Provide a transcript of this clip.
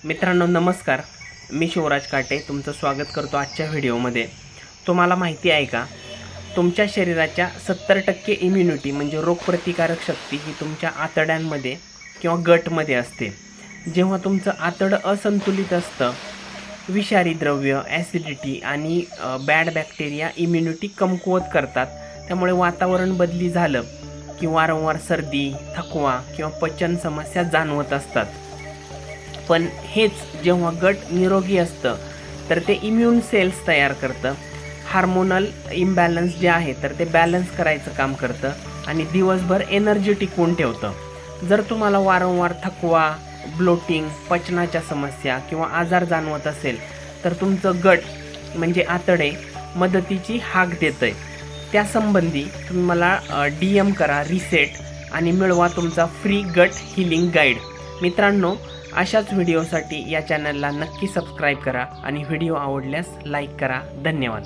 मित्रांनो नमस्कार, मी शिवराज काटे तुमचं स्वागत करतो आजच्या व्हिडिओमध्ये। तुम्हाला माहिती आहे का, तुमच्या शरीराच्या 70% इम्युनिटी म्हणजे रोगप्रतिकारक शक्ती ही तुमच्या आतड्यांमध्ये किंवा गटमध्ये असते। जेव्हा तुमचं आतडं असंतुलित असतं, विषारी द्रव्य, ॲसिडिटी आणि बॅड बॅक्टेरिया इम्युनिटी कमकुवत करतात। त्यामुळे वातावरण बदली झालं की वारंवार सर्दी, थकवा किंवा पचन समस्या जाणवत असतात। पण हेच जेव्हा गट निरोगी असतं तर ते इम्यून सेल्स तयार करतं, हार्मोनल इम्बॅलन्स जे आहे तर ते बॅलन्स करायचं काम करतं आणि दिवसभर एनर्जी टिकवून ठेवतं। जर तुम्हाला वारंवार थकवा, ब्लोटिंग, पचनाच्या समस्या किंवा आजार जाणवत असेल तर तुमचं गट म्हणजे आतडे मदतीची हाक देतंय। त्यासंबंधी तुम्ही मला DM करा रिसेट आणि मिळवा तुमचा फ्री गट हिलिंग गाईड। मित्रांनो, अशाच व्हिडिओसाठी या चॅनलला नक्की सबस्क्राईब करा आणि व्हिडिओ आवडल्यास लाईक करा। धन्यवाद।